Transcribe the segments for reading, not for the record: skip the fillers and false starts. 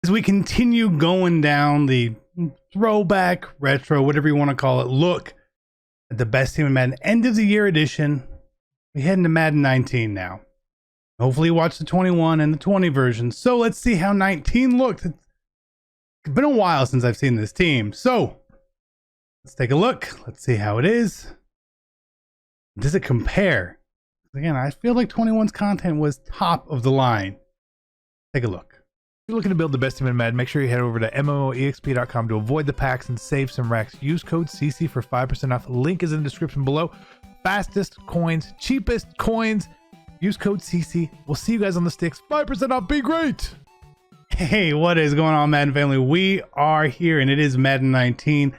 as we continue going down the throwback, retro, whatever you want to call it, look at the best team in Madden end of the year edition. We head into Madden 19 now. Hopefully you watch the 21 and the 20 versions. So let's see how 19 looked. It's been a while since I've seen this team. So let's take a look. Let's see how it is. Does it compare? Again, I feel like 21's content was top of the line. Take a look. If you're looking to build the best team in Madden, make sure you head over to MMOEXP.com to avoid the packs and save some racks. Use code CC for 5% off. Link is in the description below. Fastest coins, cheapest coins. Use code CC. We'll see you guys on the sticks. 5% off. Be great. Hey, what is going on, Madden family? We are here, and it is Madden 19.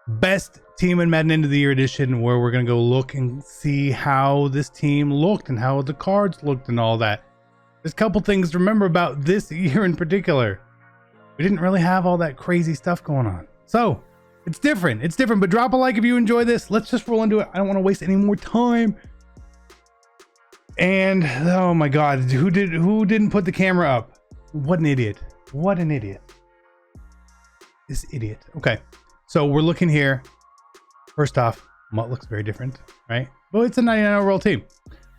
Best team in Madden end of the year edition, where we're going to go look and see how this team looked and how the cards looked and all that. There's a couple things to remember about this year in particular. We didn't really have all that crazy stuff going on. So it's different. It's different, but drop a like if you enjoy this. Let's just roll into it. I don't want to waste any more time. And oh my God, who didn't put the camera up? What an idiot. What an idiot. This idiot. Okay. So we're looking here. First off, Mutt looks very different, right? Well, it's a 99 overall team.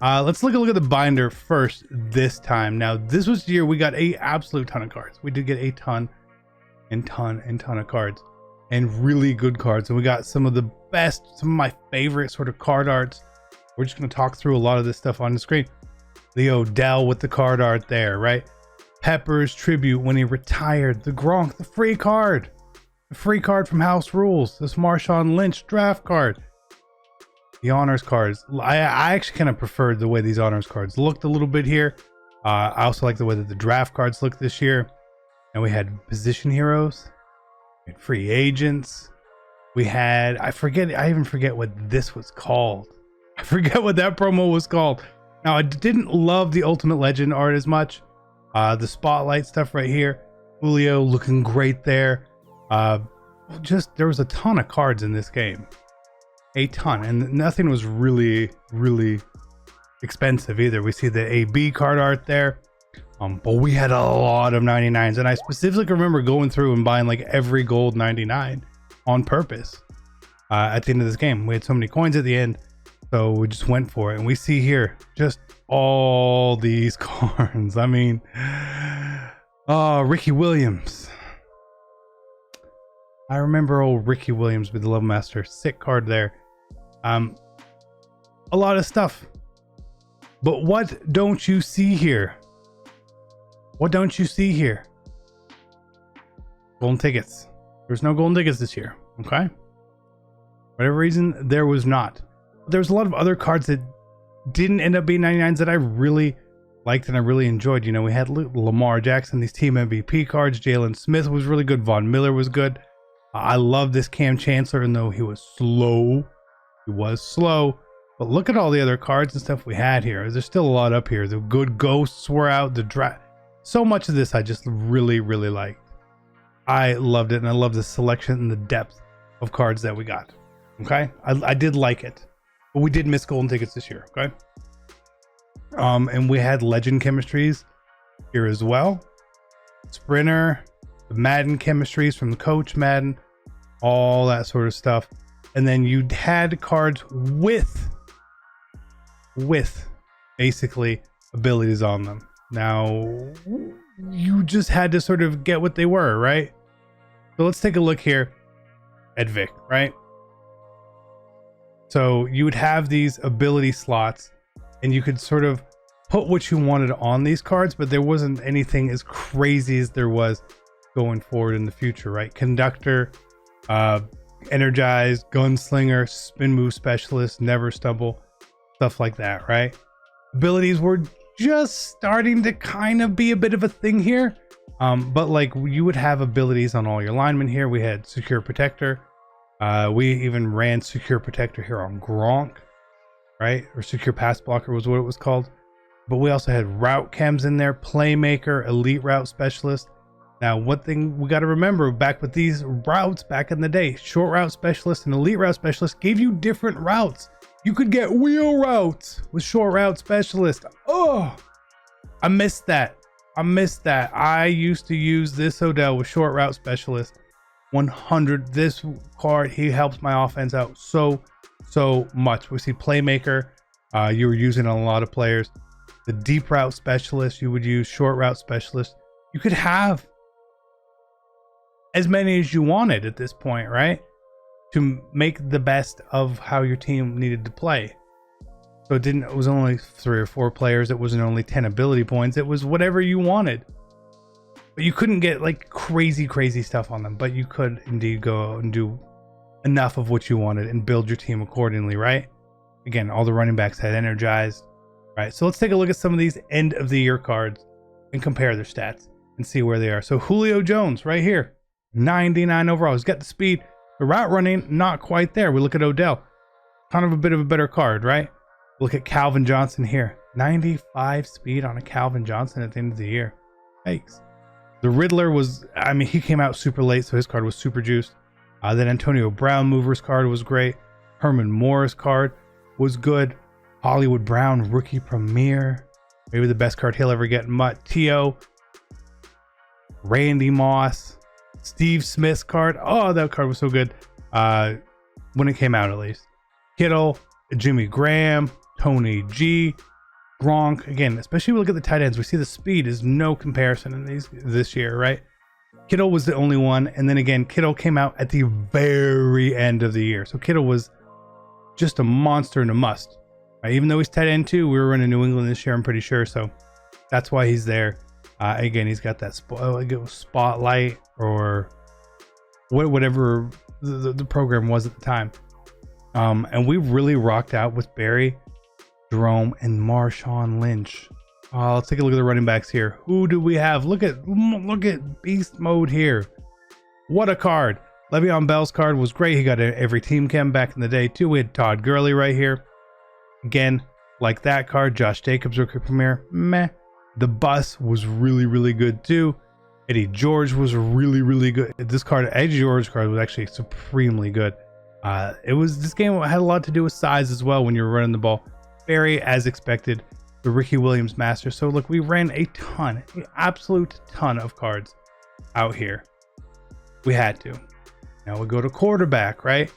Let's look at the binder first this time. Now, this was the year we got a absolute ton of cards. We did get a ton of cards, and really good cards. And we got some of the best, some of my favorite sort of card arts. We're just going to talk through a lot of this stuff on the screen. The Odell with the card art there, right? Pepper's tribute when he retired. The Gronk, the free card. The free card from House Rules. This Marshawn Lynch draft card. The honors cards. I actually kind of preferred the way these honors cards looked a little bit here. I also like the way that the draft cards look this year. And we had position heroes. We had free agents. We had, I even forget what this was called. I forget what that promo was called. Now, I didn't love the Ultimate Legend art as much. The spotlight stuff right here. Julio looking great there. There was a ton of cards in this game. A ton, and nothing was really expensive either. We see the AB card art there, but we had a lot of 99s, and I specifically remember going through and buying like every gold 99 on purpose. At the end of this game, we had so many coins at the end, so we just went for it. And we see here just all these cards. I mean, Ricky Williams. I remember old Ricky Williams with the Level Master. Sick card there. A lot of stuff. But what don't you see here? What don't you see here? Golden tickets. There's no golden tickets this year. Okay? Whatever reason, there was not. There's a lot of other cards that didn't end up being 99s that I really liked and I really enjoyed. You know, we had Lamar Jackson, these team MVP cards. Jalen Smith was really good. Von Miller was good. I love this Cam Chancellor, and though he was slow, but look at all the other cards and stuff we had here. There's still a lot up here. The good ghosts were out. So much of this I just really liked. I loved it, and I love the selection and the depth of cards that we got. Okay, I did like it, but we did miss golden tickets this year. Okay, and we had legend chemistries here as well. Sprinter, the Madden chemistries from the coach Madden, all that sort of stuff. And then you had cards with basically abilities on them. Now, you just had to sort of get what they were, right? So let's take a look here at Vic, right? So you would have these ability slots, and you could sort of put what you wanted on these cards, but there wasn't anything as crazy as there was going forward in the future, right? Conductor, Energized, Gunslinger, Spin Move Specialist, Never Stumble, stuff like that, right? Abilities were just starting to kind of be a bit of a thing here, but like you would have abilities on all your linemen here. We had Secure Protector. We even ran Secure Protector here on Gronk, right? Or Secure Pass Blocker was what it was called. But we also had Route Chems in there, Playmaker, Elite Route Specialist. Now, one thing we got to remember back with these routes back in the day, Short Route Specialist and Elite Route Specialist gave you different routes. You could get wheel routes with Short Route Specialist. Oh, I missed that. I missed that. I used to use this Odell with short route specialist. 100. This card, he helps my offense out so much. We see playmaker. You were using on a lot of players. The deep route specialist, you would use short route specialist. You could have as many as you wanted at this point, right? To make the best of how your team needed to play. So it was only 3 or 4 players. It wasn't only 10 ability points. It was whatever you wanted. But you couldn't get like crazy stuff on them. But you could indeed go and do enough of what you wanted and build your team accordingly, right? Again, all the running backs had energized, right? So let's take a look at some of these end of the year cards and compare their stats and see where they are. So Julio Jones right here, 99 overall. He's got the speed. The route running, not quite there. We look at Odell, kind of a bit of a better card, right? Look at Calvin Johnson here, 95 speed on a Calvin Johnson at the end of the year. Thanks. The Riddler was, I mean, he came out super late, so his card was super juiced. Then Antonio Brown Movers card was great. Herman Morris card was good. Hollywood Brown Rookie Premier, maybe the best card he'll ever get. Mutt Teo, Randy Moss, Steve Smith's card. Oh, that card was so good when it came out, at least. Kittle, Jimmy Graham, Tony G, Gronk. Again, especially when we look at the tight ends, we see the speed is no comparison in these this year, right? Kittle was the only one, and then again, Kittle came out at the very end of the year. So Kittle was just a monster and a must. Right? Even though he's tight end too, we were running New England this year, I'm pretty sure. So that's why he's there. Again, he's got that spotlight or whatever the program was at the time. And we really rocked out with Barry, Jerome, and Marshawn Lynch. Let's take a look at the running backs here. Who do we have? Look at beast mode here. What a card. Le'Veon Bell's card was great. He got every team chem back in the day too. We had Todd Gurley right here. Again, like that card. Josh Jacobs Rookie Premier. Meh. The Bus was really good too. Eddie George was really good. This card, Eddie George card, was actually supremely good. This game had a lot to do with size as well when you were running the ball. Barry, as expected, the Ricky Williams Master. So look, we ran an absolute ton of cards out here. We had to. Now we go to quarterback, right?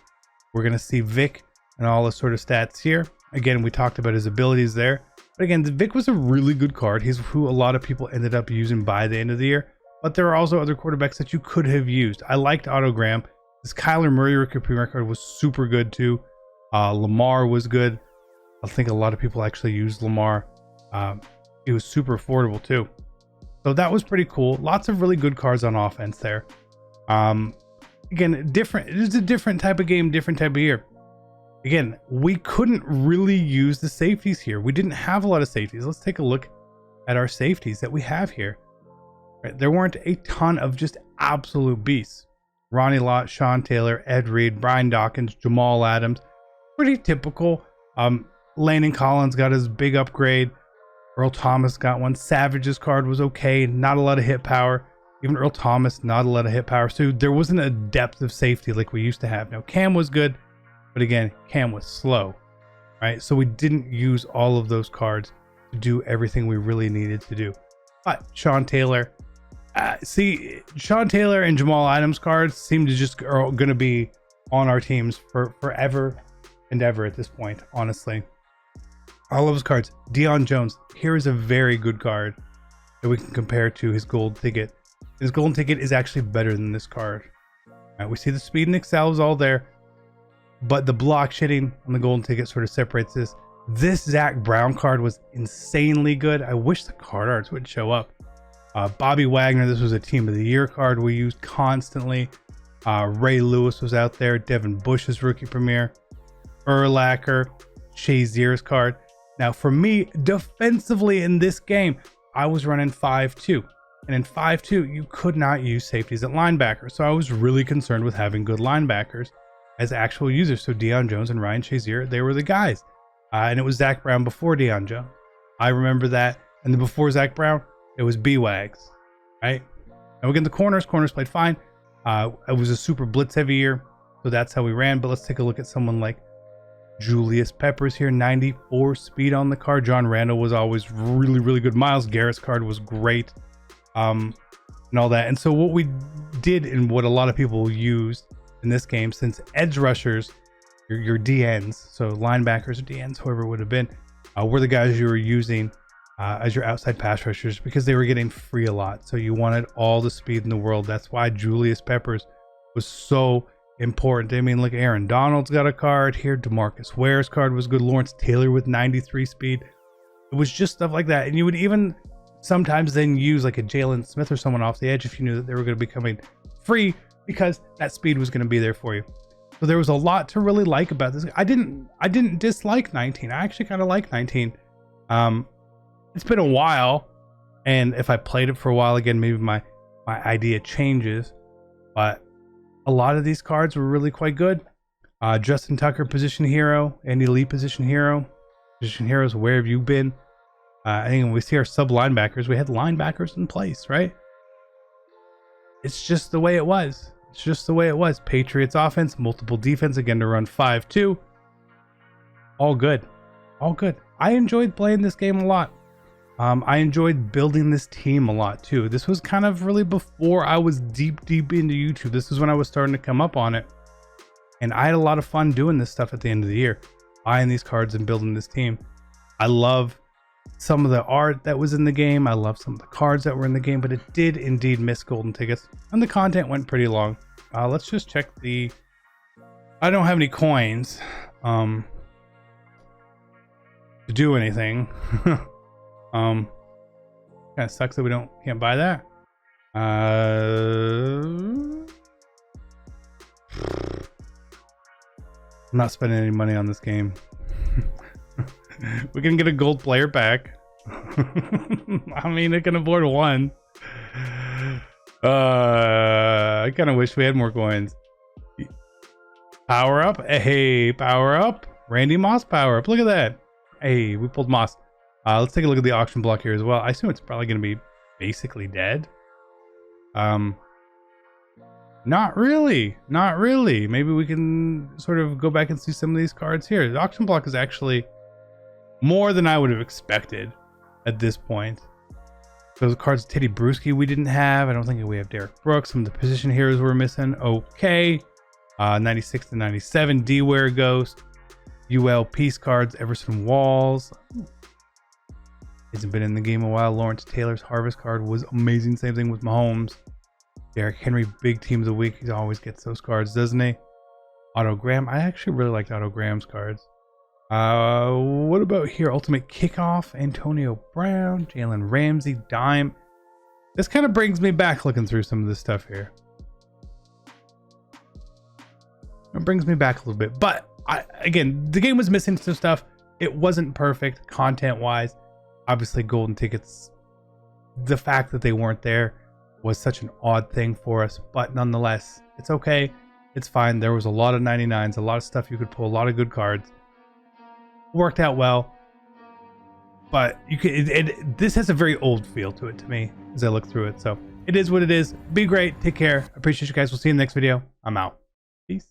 We're going to see Vic and all the sort of stats here. Again, we talked about his abilities there. But again, Vic was a really good card. He's who a lot of people ended up using by the end of the year. But there are also other quarterbacks that you could have used. I liked Autogram. This Kyler Murray Rookie Premier card was super good too. Lamar was good. I think a lot of people actually used Lamar. He was super affordable too. So that was pretty cool. Lots of really good cards on offense there. Again, different. It is a different type of game, different type of year. Again, we couldn't really use the safeties here. We didn't have a lot of safeties. Let's take a look at our safeties that we have here. Right, there weren't a ton of just absolute beasts. Ronnie Lott, Sean Taylor, Ed Reed, Brian Dawkins, Jamal Adams. Pretty typical. Landon Collins got his big upgrade. Earl Thomas got one. Savage's card was okay. Not a lot of hit power. Even Earl Thomas, not a lot of hit power. So there wasn't a depth of safety like we used to have. Now, Cam was good. But again, Cam was slow. Right? So we didn't use all of those cards to do everything we really needed to do. But Sean Taylor... Sean Taylor and Jamal Adams cards seem to just are going to be on our teams for forever and ever at this point, honestly. All of his cards. Deion Jones. Here is a very good card that we can compare to his gold ticket. His golden ticket is actually better than this card. We see the speed and excel is all there, but the block shitting on the golden ticket sort of separates this. This Zach Brown card was insanely good. I wish the card arts would show up. Bobby Wagner, this was a Team of the Year card we used constantly. Ray Lewis was out there. Devin Bush's Rookie Premier. Urlacher, Shazier's card. Now, for me, defensively in this game, I was running 5-2. And in 5-2, you could not use safeties at linebacker. So I was really concerned with having good linebackers as actual users. So Deion Jones and Ryan Shazier, they were the guys. And it was Zach Brown before Deion Jones. I remember that. And then before Zach Brown, it was B-Wags, right? Now again, the corners played fine. It was a super blitz heavy year, so that's how we ran. But let's take a look at someone like Julius Peppers here, 94 speed on the card. John Randall was always really good. Myles Garrett's card was great. and all that. And so what we did, and what a lot of people used in this game, since edge rushers, your DNs, so linebackers or DNs, whoever it would have been, were the guys you were using as your outside pass rushers, because they were getting free a lot. So you wanted all the speed in the world. That's why Julius Peppers was so important. I mean, look, Aaron Donald's got a card here. DeMarcus Ware's card was good. Lawrence Taylor with 93 speed. It was just stuff like that. And you would even sometimes then use like a Jalen Smith or someone off the edge if you knew that they were going to be coming free, because that speed was going to be there for you. So there was a lot to really like about this. I didn't dislike 19. I actually kind of like 19. It's been a while, and if I played it for a while again, maybe my idea changes. But a lot of these cards were really quite good. Justin Tucker, position hero. Andy Lee, position hero. Position heroes, where have you been? I think when we see our sub linebackers, we had linebackers in place, right? It's just the way it was. It's just the way it was. Patriots offense, multiple defense, again to run 5-2. All good. All good. I enjoyed playing this game a lot. I enjoyed building this team a lot too. This was kind of really before I was deep into YouTube. This is when I was starting to come up on it. And I had a lot of fun doing this stuff at the end of the year, buying these cards and building this team. I love some of the art that was in the game. I love some of the cards that were in the game, but it did indeed miss golden tickets, and the content went pretty long. Let's just check the... I don't have any coins to do anything. Kind of sucks that we can't buy that. I'm not spending any money on this game. We can get a gold player pack. I mean, I can afford one. I kind of wish we had more coins. Power up. Hey, power up. Randy Moss power up. Look at that. Hey, we pulled Moss. Let's take a look at the auction block here as well. I assume it's probably going to be basically dead. Not really. Not really. Maybe we can sort of go back and see some of these cards here. The auction block is actually more than I would have expected at this point. Those cards, Teddy Bruschi, we didn't have. I don't think we have Derek Brooks. Some of the position heroes we're missing. Okay. 96 to 97, D-Ware Ghost. UL Peace cards, Everson Walls. Hasn't been in the game a while. Lawrence Taylor's Harvest card was amazing. Same thing with Mahomes. Derrick Henry, big teams of the week. He always gets those cards, doesn't he? Otto Graham. I actually really liked Otto Graham's cards. What about here? Ultimate Kickoff, Antonio Brown, Jalen Ramsey, Dime. This kind of brings me back looking through some of this stuff here. It brings me back a little bit. But, again, the game was missing some stuff. It wasn't perfect content-wise. Obviously, golden tickets, the fact that they weren't there was such an odd thing for us. But nonetheless, it's okay. It's fine. There was a lot of 99s, a lot of stuff you could pull, a lot of good cards. Worked out well. But you could, this has a very old feel to it to me as I look through it. So it is what it is. Be great. Take care. Appreciate you guys. We'll see you in the next video. I'm out. Peace.